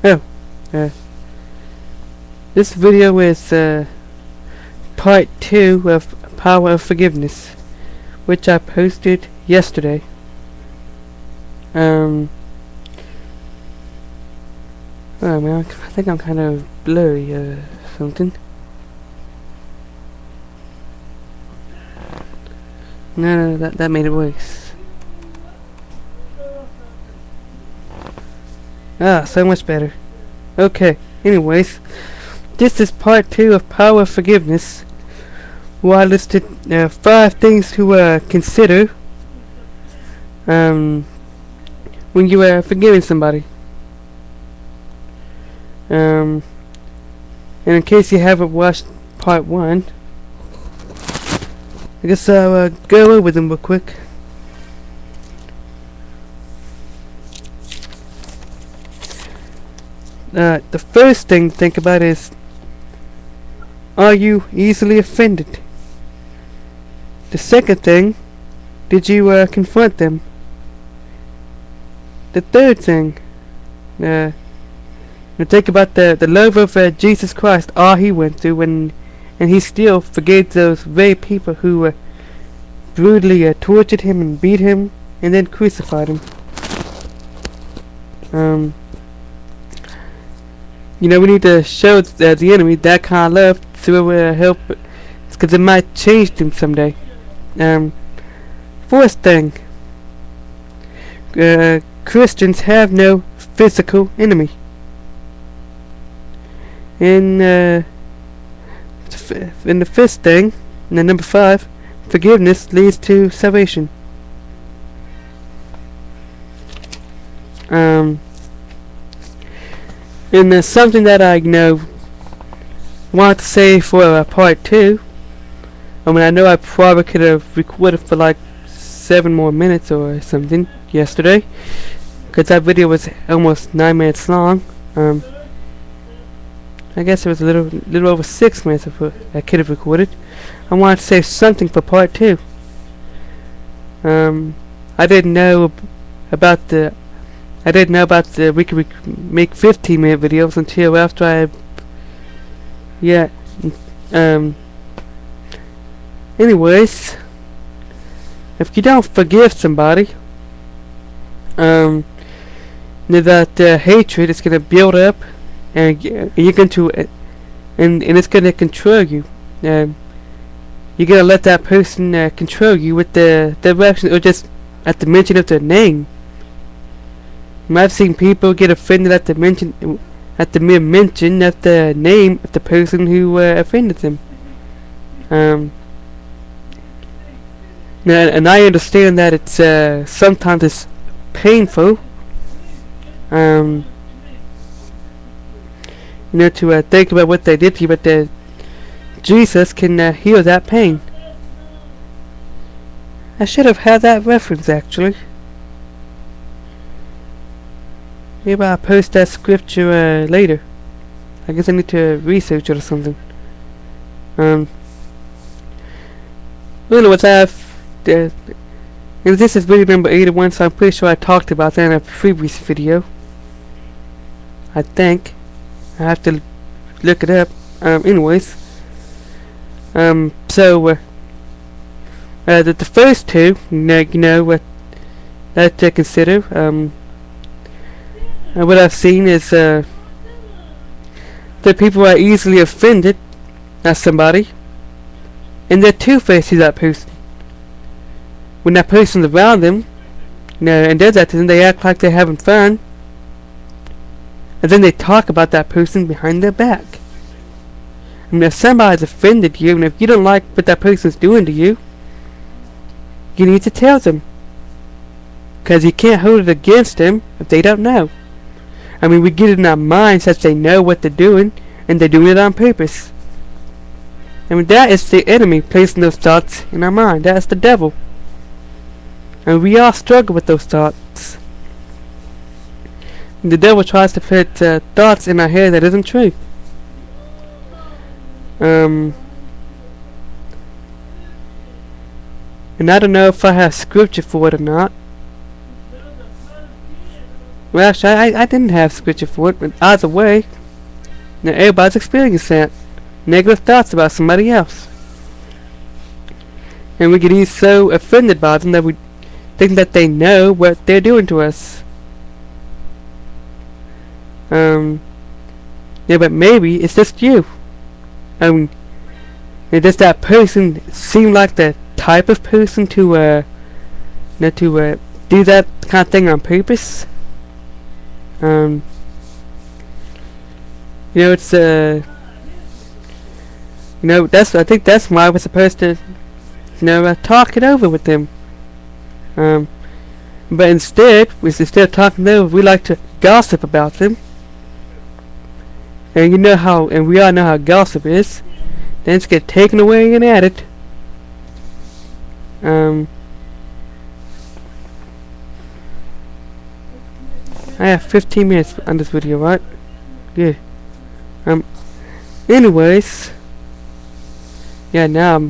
Oh, this video is part 2 of Power of Forgiveness, which I posted yesterday. Oh man, I think I'm kind of blurry or something. No, that made it worse. Ah, so much better. Okay, anyways, this is part 2 of Power of Forgiveness, where I listed 5 things to consider when you are forgiving somebody. And in case you haven't watched part 1, I guess I'll go over them real quick. The first thing to think about is, are you easily offended? The second thing, did you confront them? The third thing, think about the love of Jesus Christ, all he went through, and he still forgave those very people who brutally tortured him and beat him and then crucified him. You know, we need to show the enemy that kind of love to help, because it might change them someday. Fourth thing, Christians have no physical enemy. And the fifth thing, and number 5, forgiveness leads to salvation. And there's something that I want to say for part 2. I mean, I know I probably could have recorded for like 7 more minutes or something yesterday, because that video was almost 9 minutes long. I guess it was a little over 6 minutes I could have recorded. I wanted to say something for part 2. I didn't know about the we could make 15-minute videos until after anyways, if you don't forgive somebody, that hatred is gonna build up, and you're going to and it's gonna control you. You're gonna let that person control you with their actions, or just at the mention of their name. I've seen people get offended at the mere mention of the name of the person who offended them. And I understand that it's sometimes it's painful, to think about what they did to you, but Jesus can heal that pain. I should have had that reference actually. Maybe I'll post that scripture later. I guess I need to research it or something. Anyways, and this is video number 81, so I'm pretty sure I talked about that in a previous video. I think. I have to look it up. Anyways. The first two, what to consider, what I've seen is that people are easily offended at somebody, and they're two-faced to that person. When that person's around them, and does that to them, they act like they're having fun, and then they talk about that person behind their back. I mean, if somebody's offended you, and if you don't like what that person's doing to you, you need to tell them, because you can't hold it against them if they don't know. I mean, we get it in our minds that they know what they're doing, and they're doing it on purpose. I mean, that is the enemy placing those thoughts in our mind. That is the devil. And we all struggle with those thoughts. And the devil tries to put thoughts in our head that isn't true. And I don't know if I have scripture for it or not. Well, actually, I didn't have scripture for it, but either way, now everybody's experiencing that. Negative thoughts about somebody else. And we get easily so offended by them that we think that they know what they're doing to us. Yeah, but maybe it's just you. Does that person seem like the type of person to do that kind of thing on purpose? It's I think that's why we're supposed to talk it over with them. But instead of talking it over, we like to gossip about them. And we all know how gossip is. Then it's get taken away and added. I have 15 minutes on this video, right? Good. Anyways. Now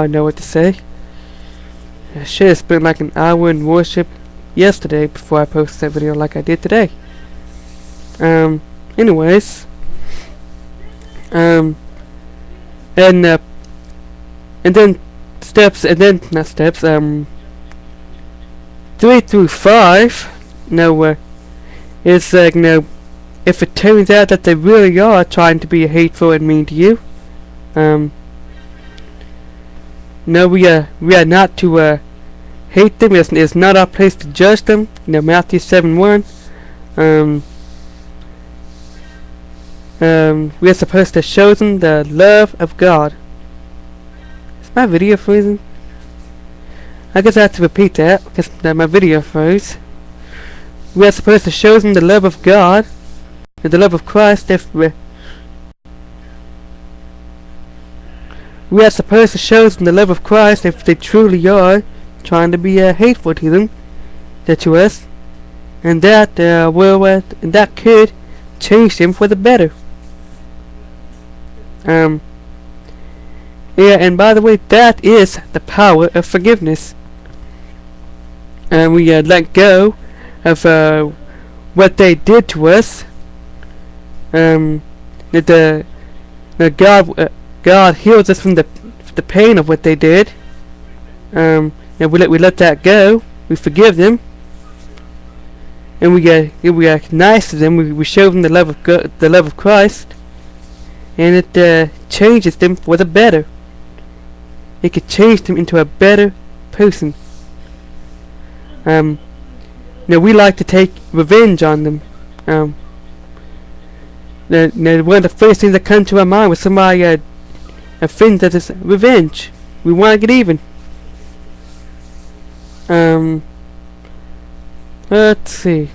I know what to say. I should have spent like an hour in worship yesterday before I posted that video like I did today. Anyways. And then not steps, 3 through 5, it's like, if it turns out that they really are trying to be hateful and mean to you, we are not to hate them. It's not our place to judge them. Matthew 7:1. We are supposed to show them the love of God. Is my video freezing? I guess I have to repeat that because my video froze. We are supposed to show them the love of God, the love of Christ. We are supposed to show them the love of Christ if they truly are trying to be hateful to them, to us, and that that could change them for the better. And by the way, that is the power of forgiveness. And we let go of what they did to us. God heals us from the pain of what they did. And we let that go. We forgive them, and we are nice to them. We show them the love of God, the love of Christ, and it changes them for the better. It could change them into a better person. We like to take revenge on them. One of the first things that come to our mind when somebody offends us is revenge. We want to get even. Let's see.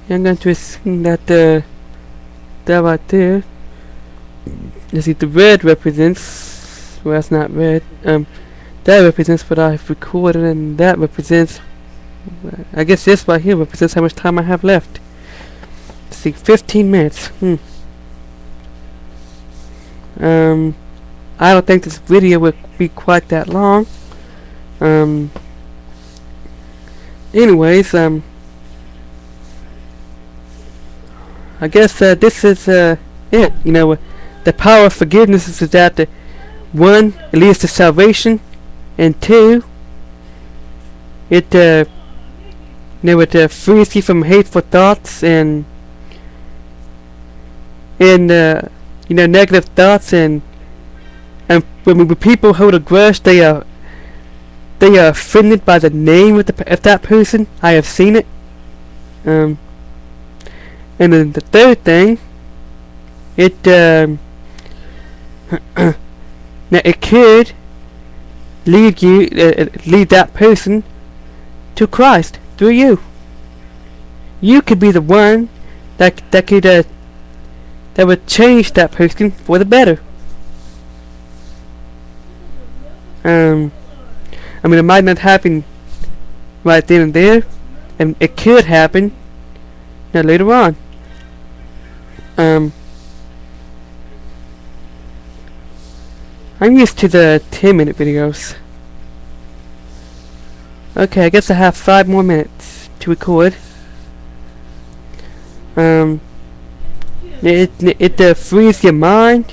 I'm going to assume that that right there. You see, the red represents. Well, that's not red. That represents what I've recorded, and that represents. I guess this right here represents how much time I have left. Let's see, 15 minutes. I don't think this video will be quite that long. Anyways, I guess this is it. The power of forgiveness is that one, it leads to salvation, and two, it frees you from hateful thoughts and negative thoughts, and when people hold a grudge, they are offended by the name of that person. I have seen it. And then the third thing, now it could lead that person to Christ through you. You could be the one that would change that person for the better. It might not happen right then and there, and it could happen later on. I'm used to the 10-minute videos. Okay, I guess I have 5 more minutes to record. It frees your mind.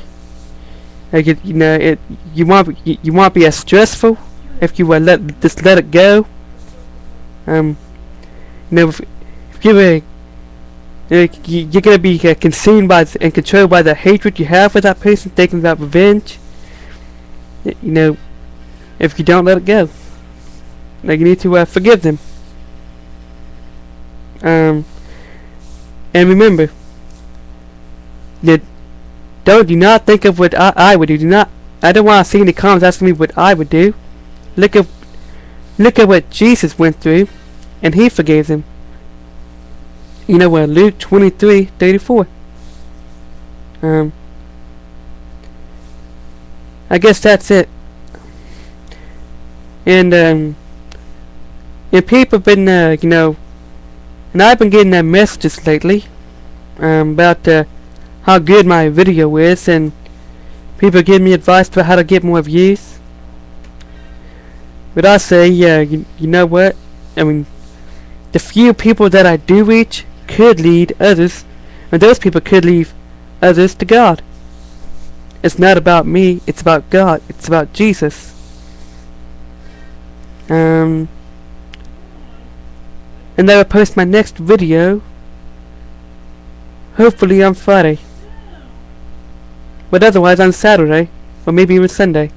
Like you won't be as stressful if you just let it go. If you're gonna be consumed by and controlled by the hatred you have for that person, thinking about revenge. If you don't let it go, like you need to forgive them. And remember, do not think of what I would do. I don't want to see any comments asking me what I would do. Look at what Jesus went through, and He forgave them. Luke 23:34. I guess that's it. And people have been, and I've been getting messages lately about how good my video is, and people give me advice about how to get more views. But I say, you know what? I mean, the few people that I do reach could lead others, and those people could lead others to God. It's not about me, it's about God, it's about Jesus. And I will post my next video hopefully on Friday, but otherwise on Saturday, or maybe even Sunday.